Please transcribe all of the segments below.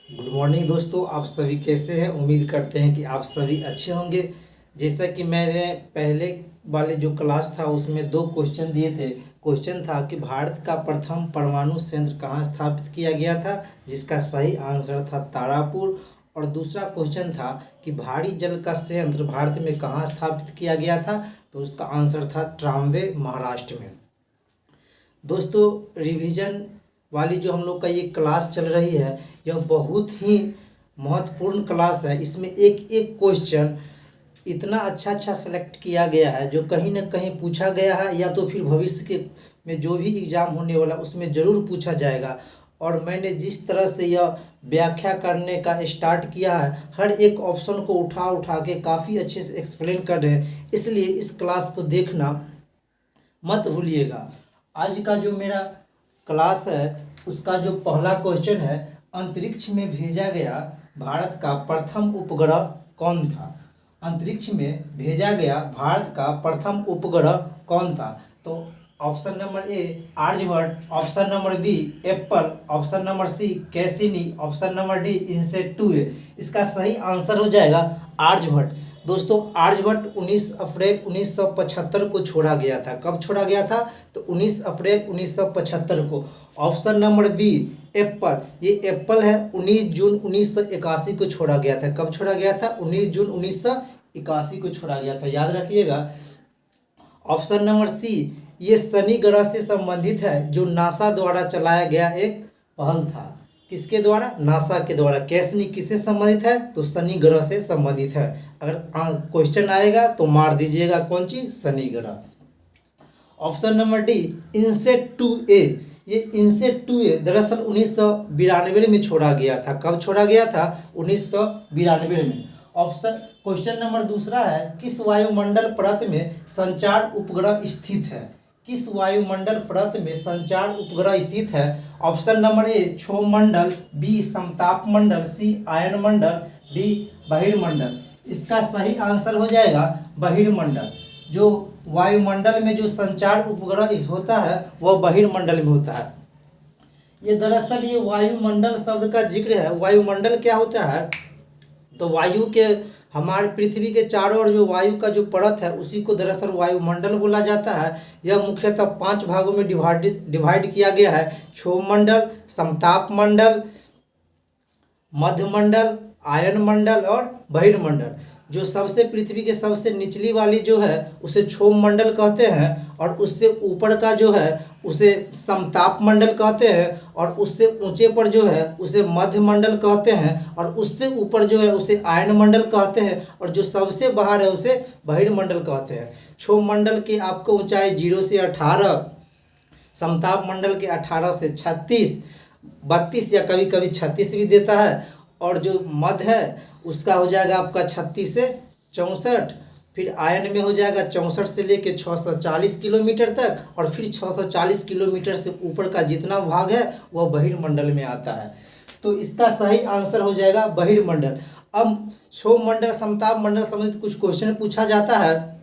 Good morning दोस्तों, आप सभी कैसे हैं। उम्मीद करते हैं कि आप सभी अच्छे होंगे। जैसा कि मैंने पहले वाले जो क्लास था उसमें दो क्वेश्चन दिए थे। क्वेश्चन था कि भारत का प्रथम परमाणु संयंत्र कहाँ स्थापित किया गया था, जिसका सही आंसर था तारापुर। और दूसरा क्वेश्चन था कि भारी जल का संयंत्र भारत में कहाँ स्थापित किया गया था, तो उसका आंसर था ट्राम्बे, महाराष्ट्र में। दोस्तों, रिवीजन वाली जो हम लोग का ये क्लास चल रही है, यह बहुत ही महत्वपूर्ण क्लास है। इसमें एक एक क्वेश्चन इतना अच्छा अच्छा सेलेक्ट किया गया है जो कहीं ना कहीं पूछा गया है, या तो फिर भविष्य के में जो भी एग्ज़ाम होने वाला उसमें ज़रूर पूछा जाएगा। और मैंने जिस तरह से यह व्याख्या करने का स्टार्ट किया है, हर एक ऑप्शन को उठा उठा के काफ़ी अच्छे से एक्सप्लेन कर रहे हैं, इसलिए इस क्लास को देखना मत भूलिएगा। आज का जो मेरा क्लास है उसका जो पहला क्वेश्चन है, अंतरिक्ष में भेजा गया भारत का प्रथम उपग्रह कौन था। अंतरिक्ष में भेजा गया भारत का प्रथम उपग्रह कौन था। तो option number A Aryabhata, option number B Apple, option number C Cassini, option number D INSAT 2 है। इसका सही आंसर हो जाएगा आर्यभट्ट। दोस्तों, आर्यभट्ट 19 अप्रैल 1975 को छोड़ा गया था। कब छोड़ा गया था, तो 19 अप्रैल 1975 को। ऑप्शन नंबर बी एप्पल, ये एप्पल है, 19 जून 1981 को छोड़ा गया था। कब छोड़ा गया था, 19 जून 1981 को छोड़ा गया था, याद रखिएगा। ऑप्शन नंबर सी, ये शनि ग्रह से संबंधित है, जो नासा द्वारा चलाया गया एक पहल था। किसके द्वारा, नासा के द्वारा। कैसनी किससे संबंधित है, तो शनि ग्रह से संबंधित है। अगर क्वेश्चन आएगा तो मार दीजिएगा कौन चीज, शनि ग्रह। Option number D INSAT 2A, ये इनसेट 2A दरअसल 1992 में छोड़ा गया था। कब छोड़ा गया था, 1992 में। ऑप्शन क्वेश्चन नंबर दूसरा है, किस वायुमंडल परत में संचार उपग्रह स्थित है। किस वायुमंडल परत में संचार उपग्रह स्थित है। ऑप्शन नंबर ए क्षोभ मंडल, बी समताप मंडल, सी आयन मंडल, डी बहिर्मंडल। इसका सही आंसर हो जाएगा बहिर्मंडल। जो वायुमंडल में जो संचार उपग्रह होता है वह बहिर्मंडल में होता है। ये दरअसल ये वायुमंडल शब्द का जिक्र है। वायुमंडल क्या होता है, तो वायु के हमारे पृथ्वी के चारों ओर जो वायु का जो परत है उसी को दरअसल वायुमंडल बोला जाता है। यह मुख्यतः 5 भागों में डिवाइड किया गया है। क्षोभ मंडल, समताप मंडल, मध्यमंडल, आयन मंडल और बहिर्मंडल। जो सबसे पृथ्वी के सबसे निचली वाली जो है उसे क्षोभ मंडल कहते हैं, और उससे ऊपर का जो है उसे समताप मंडल कहते हैं, और उससे ऊंचे पर जो है उसे मध्यमंडल कहते हैं, और उससे ऊपर जो है उसे आयन मंडल कहते हैं, और जो सबसे बाहर है उसे बहिर्मंडल कहते हैं। क्षोभ मंडल की आपको ऊंचाई 0 से 18, समताप मंडल के 18 से 36, 32 या कभी कभी 36 भी देता है, और जो मध्य है उसका हो जाएगा आपका 36 से 64। फिर आयन में हो जाएगा 64 से लेके 640 किलोमीटर तक, और फिर 640 किलोमीटर से ऊपर का जितना भाग है वह बहिर्मंडल में आता है। तो इसका सही आंसर हो जाएगा बहिर्मंडल। अब क्षोभ मंडल, समताप मंडल संबंधित कुछ क्वेश्चन पूछा जाता है।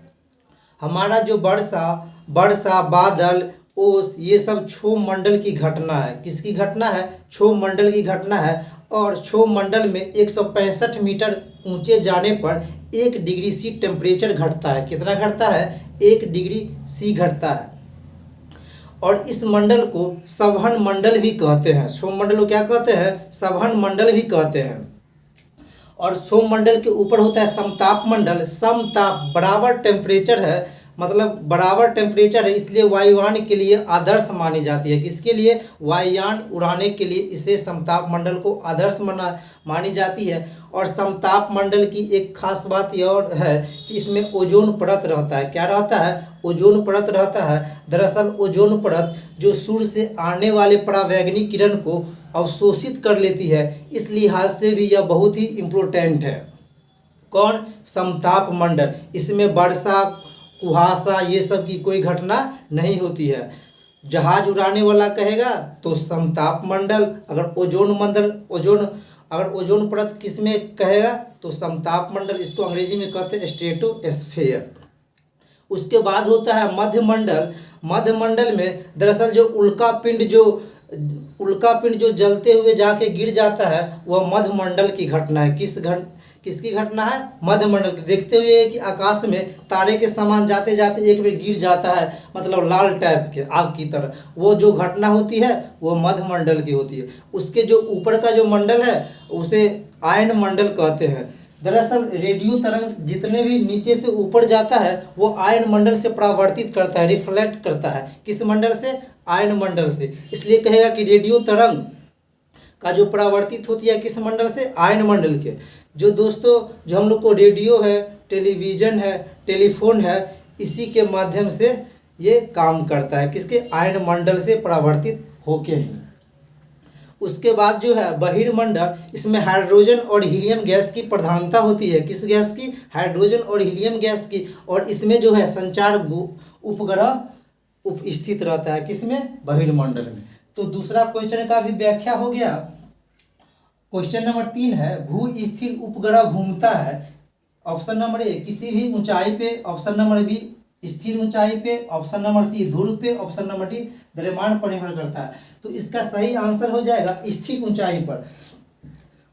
हमारा जो वर्षा वर्षा बादल, ओस, ये सब क्षोभ मंडल की घटना है। किसकी घटना है, क्षोभ मंडल की घटना है। और क्षोभ मंडल में 165 मीटर ऊंचे जाने पर 1 डिग्री सी टेम्परेचर घटता है। कितना घटता है, 1 डिग्री सी घटता है। और इस मंडल को सवहन मंडल भी कहते हैं। क्षोभ मंडल को क्या कहते हैं, सवहन मंडल भी कहते हैं। और क्षोभ मंडल के ऊपर होता है समताप मंडल। समताप बराबर टेम्परेचर है, मतलब बराबर टेम्परेचर है, इसलिए वायुयान के लिए आदर्श मानी जाती है। किसके लिए, वायुयान उड़ाने के लिए इसे समताप मंडल को आदर्श मानी जाती है। और समताप मंडल की एक खास बात यह और है कि इसमें ओजोन परत रहता है। क्या रहता है, ओजोन परत रहता है। दरअसल ओजोन परत जो सूर्य से आने वाले परावैंगनी किरण को अवशोषित कर लेती है, इस लिहाज से भी यह बहुत ही इम्पोर्टेंट है। कौन, समताप मंडल। इसमें वर्षा, कुहासा, ये सब की कोई घटना नहीं होती है। जहाज उड़ाने वाला कहेगा तो समताप मंडल, अगर ओजोन परत किस में कहेगा तो समताप मंडल। इसको अंग्रेजी में कहते हैं स्ट्रेटोस्फेयर। उसके बाद होता है मध्यमंडल। मध्यमंडल में दरअसल जो उल्का पिंड जो उल्का पिंड जो जलते हुए जाके गिर जाता है वह मध्यमंडल की घटना है। किसकी घटना है? मध्यमंडल की। देखते हुए कि आकाश में तारे के समान जाते जाते एक बार गिर जाता है, मतलब लाल टाइप के आग की तरह, वो जो घटना होती है वो मध्यमंडल की होती है। उसके जो ऊपर का जो मंडल है उसे आयन मंडल कहते हैं। दरअसल रेडियो तरंग जितने भी नीचे से ऊपर जाता है वो आयन मंडल से परावर्तित करता है, रिफ्लेक्ट करता है। किस मंडल से? आयन मंडल से। इसलिए कहेगा कि रेडियो तरंग का जो परावर्तित होती है किस मंडल से? आयन मंडल के। जो दोस्तों जो हम लोग को रेडियो है, टेलीविज़न है, टेलीफोन है, इसी के माध्यम से ये काम करता है। किसके? आयन मंडल से परावर्तित होके ही। उसके बाद जो है बहिर्मंडल, इसमें हाइड्रोजन और हीलियम गैस की प्रधानता होती है। किस गैस की? हाइड्रोजन और हीलियम गैस की। और इसमें जो है संचार उपग्रह उपस्थित रहता है। किसमें? बहिर्मंडल में। तो दूसरा क्वेश्चन का भी व्याख्या हो गया। क्वेश्चन नंबर 3 है, भू स्थिर उपग्रह घूमता है। ऑप्शन नंबर ए किसी भी ऊंचाई पे, ऑप्शन नंबर बी स्थिर ऊंचाई पे, ऑप्शन नंबर सी ध्रुव पे, ऑप्शन नंबर डी द्रव्यमान पर निर्भर करता है। तो इसका सही आंसर हो जाएगा स्थिर ऊंचाई पर।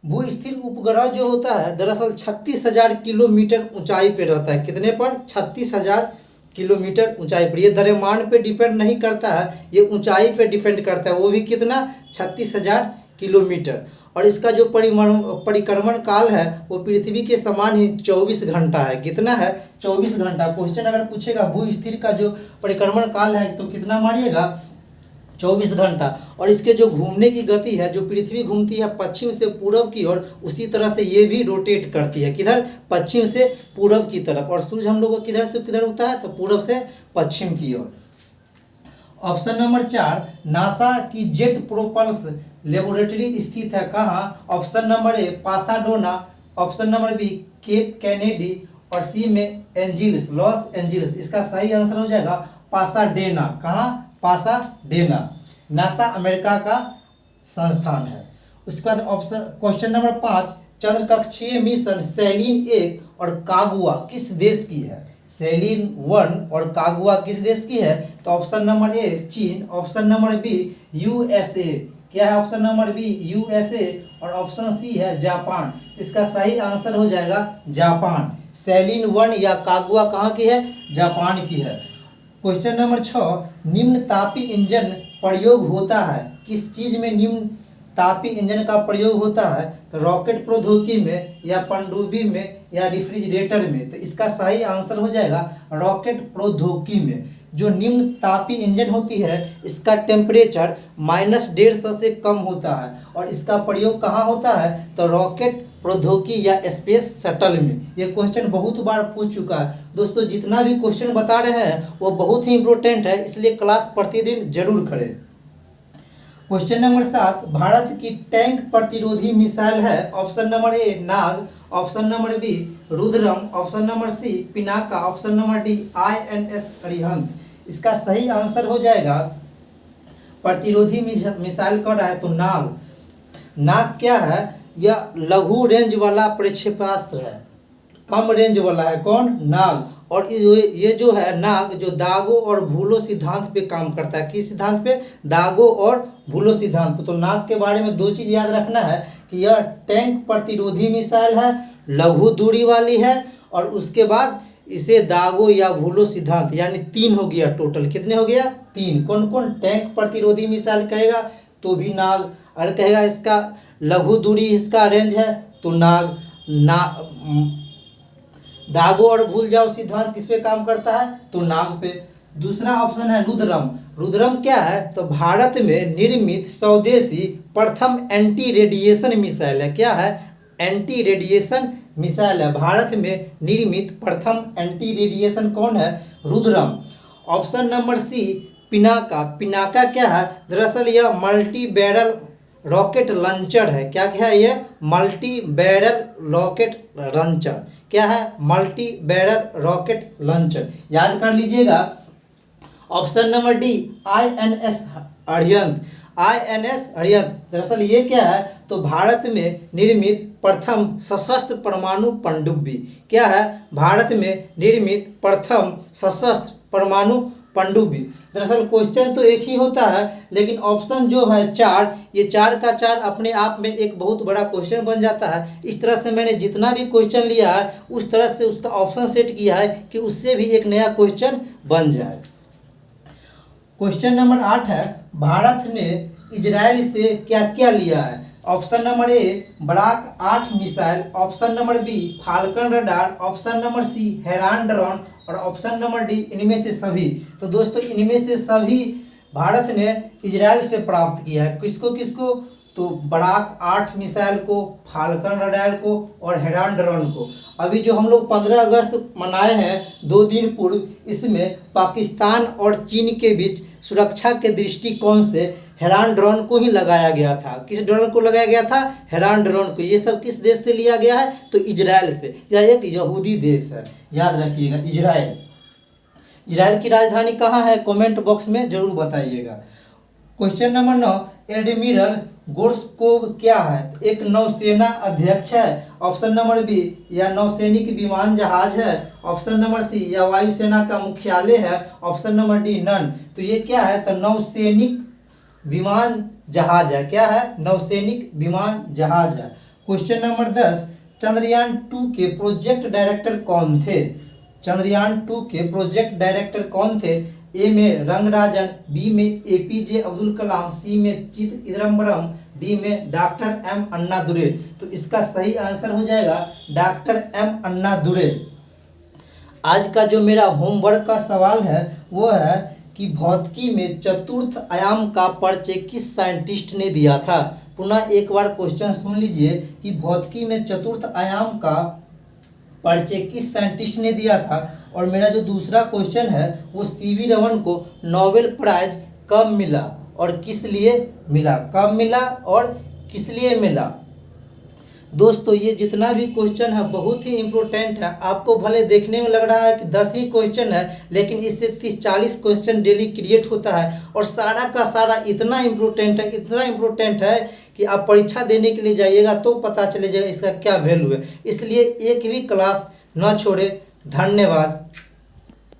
भू स्थिर उपग्रह जो होता है दरअसल 36,000 किलोमीटर ऊंचाई पे रहता है। कितने पर? 36,000 किलोमीटर ऊंचाई पर। ये द्रव्यमान पे डिपेंड नहीं करता है, ये ऊंचाई पे डिपेंड करता है, वो भी कितना? 36,000 किलोमीटर। और इसका जो परिक्रमण काल है वो पृथ्वी के समान ही 24 घंटा है। कितना है? 24 घंटा। क्वेश्चन अगर पूछेगा भू स्थिर का जो परिक्रमण काल है तो कितना मानिएगा? 24 घंटा। और इसके जो घूमने की गति है, जो पृथ्वी घूमती है पश्चिम से पूरब की ओर, उसी तरह से ये भी रोटेट करती है। किधर? पश्चिम से पूरब की तरफ। और सूर्य हम लोग को किधर से किधर उगता है? तो पूरब से पश्चिम की ओर। ऑप्शन नंबर 4, नासा की जेट प्रोपल्स लेबोरेटरी स्थित है कहाँ? Option number A Pasadena, option number B Cape Kennedy, और सी में एंजिल्स, लॉस एंजिल्स। इसका सही आंसर हो जाएगा पासाडेना। कहाँ? पासाडेना। नासा अमेरिका का संस्थान है। उसके बाद ऑप्शन क्वेश्चन नंबर 5, चंद्र कक्षीय मिशन सेलिन 1 और कागुआ किस देश की है? सेलिन 1 और कागुआ किस देश की है? तो ऑप्शन नंबर ए चीन, ऑप्शन नंबर बी यूएसए। क्या है? ऑप्शन नंबर बी यूएसए, और ऑप्शन सी है जापान। इसका सही आंसर हो जाएगा जापान। सेलिन 1 या कागुआ कहाँ की है? जापान की है। क्वेश्चन नंबर 6, निम्न तापी इंजन प्रयोग होता है किस चीज में? निम्न तापी इंजन का प्रयोग होता है तो रॉकेट प्रौद्योगिकी में, या पनडुब्बी में, या रेफ्रिजरेटर में। तो इसका सही आंसर हो जाएगा रॉकेट प्रौद्योगिकी में। जो निम्न तापी इंजन होती है इसका टेम्परेचर -150 से कम होता है। और इसका प्रयोग कहाँ होता है? तो रॉकेट प्रौद्योगिकी या स्पेस शटल में। ये क्वेश्चन बहुत बार पूछ चुका है दोस्तों। जितना भी क्वेश्चन बता रहे हैं वो बहुत ही इंपॉर्टेंट है, इसलिए क्लास प्रतिदिन जरूर करें। क्वेश्चन नंबर 7, भारत की टैंक प्रतिरोधी मिसाइल है। Option number A Nag, option number B Rudram, option number C Pinaka, option number D INS Arihant. इसका सही आंसर हो जाएगा प्रतिरोधी मिसाइल कौन है? तो नाग। नाग क्या है? यह लघु रेंज वाला प्रक्षेपास्त्र है, कम रेंज वाला है। कौन? नाग। और ये जो है नाग जो दागो और भूलो सिद्धांत पे काम करता है। किस सिद्धांत पे? दागो और भूलो सिद्धांत पे। तो नाग के बारे में 2 चीज़ याद रखना है कि यह टैंक प्रतिरोधी मिसाइल है, लघु दूरी वाली है, और उसके बाद इसे दागो या भूलो सिद्धांत, यानी 3 हो गया टोटल। कितने हो गया? 3। कौन कौन टैंक प्रतिरोधी मिसाइल कहेगा तो भी नाग। और कहेगा इसका लघु दूरी इसका रेंज है तो नाग। दागो और भूल जाओ सिद्धांत किस पे काम करता है? तो नाग पे। दूसरा ऑप्शन है रुद्रम। रुद्रम क्या है? तो भारत में निर्मित स्वदेशी प्रथम एंटी रेडिएशन मिसाइल है। क्या है? एंटी रेडिएशन मिसाइल है। भारत में निर्मित प्रथम एंटी रेडिएशन कौन है? Rudram. Option number C Pinaka. Pinaka क्या है? दरअसल यह मल्टी बैरल रॉकेट लॉन्चर है। क्या है ये? Multi barrel rocket launcher. क्या है? Multi barrel rocket launcher. याद कर लीजिएगा। Option number D INS Arihant. INS Arihant दरअसल ये क्या है? तो भारत में निर्मित प्रथम सशस्त्र परमाणु पनडुब्बी। क्या है? भारत में निर्मित प्रथम सशस्त्र परमाणु पनडुब्बी। दरअसल क्वेश्चन तो एक ही होता है, लेकिन ऑप्शन जो है 4, ये 4 का 4 अपने आप में एक बहुत बड़ा क्वेश्चन बन जाता है। इस तरह से मैंने जितना भी क्वेश्चन लिया है उस तरह से उसका ऑप्शन सेट किया है कि उससे भी एक नया क्वेश्चन बन जाए। क्वेश्चन नंबर 8 है, भारत ने इजराइल से क्या क्या लिया है? Option number A block 8 missile, option number B Falcon radar, option number C Heron drone और ऑप्शन नंबर डी इनमें से सभी। तो दोस्तों इनमें से सभी भारत ने इजराइल से प्राप्त किया है। किसको किसको? तो ब्लॉक 8 मिसाइल को, फाल्कन रडार को और हेरान ड्रोन को। अभी जो हम लोग 15 अगस्त मनाए हैं 2 दिन पूर्व, इसमें पाकिस्तान और चीन के बीच सुरक्षा के दृष्टिकोण से हेरान ड्रोन को ही लगाया गया था। किस ड्रोन को लगाया गया था? हेरान ड्रोन को। ये सब किस देश से लिया गया है? तो इजराइल से। यह एक यहूदी देश है, याद रखिएगा, इजराइल। इजराइल की राजधानी कहाँ है? कमेंट बॉक्स में जरूर बताइएगा। क्वेश्चन नंबर 9, एडमिरल गोर्शकोव क्या है? एक नौसेना अध्यक्ष है, ऑप्शन नंबर बी या नौसैनिक विमान जहाज है, ऑप्शन नंबर सी या वायुसेना का मुख्यालय है, ऑप्शन नंबर डी नन। तो ये क्या है? तो नौसैनिक विमान जहाज है। क्या है? नौसैनिक विमान जहाज है। क्वेश्चन नंबर 10, चंद्रयान 2 के प्रोजेक्ट डायरेक्टर कौन थे? चंद्रयान 2 के प्रोजेक्ट डायरेक्टर कौन थे? ए में रंगराजन, बी में एपीजे अब्दुल कलाम, सी में चिदम्बरम, डी में डॉक्टर एम अन्नादुरै। तो इसका सही आंसर हो जाएगा डॉक्टर एम अन्नादुरै। आज का जो मेरा होमवर्क का सवाल है वो है कि भौतिकी में चतुर्थ आयाम का परिचय किस साइंटिस्ट ने दिया था? पुनः एक बार क्वेश्चन सुन लीजिए कि भौतिकी में चतुर्थ आयाम का परिचय किस साइंटिस्ट ने दिया था। और मेरा जो दूसरा क्वेश्चन है वो सीवी रमन को नोबेल प्राइज कब मिला और किस लिए मिला? कब मिला और किस लिए मिला? दोस्तों ये जितना भी क्वेश्चन है बहुत ही इम्पोर्टेंट है। आपको भले देखने में लग रहा है कि 10 ही क्वेश्चन है, लेकिन इससे 30-40 क्वेश्चन डेली क्रिएट होता है और सारा का सारा इतना इम्पोर्टेंट है, इतना इम्पोर्टेंट है कि आप परीक्षा देने के लिए जाइएगा तो पता चले जाएगा इसका क्या वैल्यू है। इसलिए एक भी क्लास न छोड़े। धन्यवाद।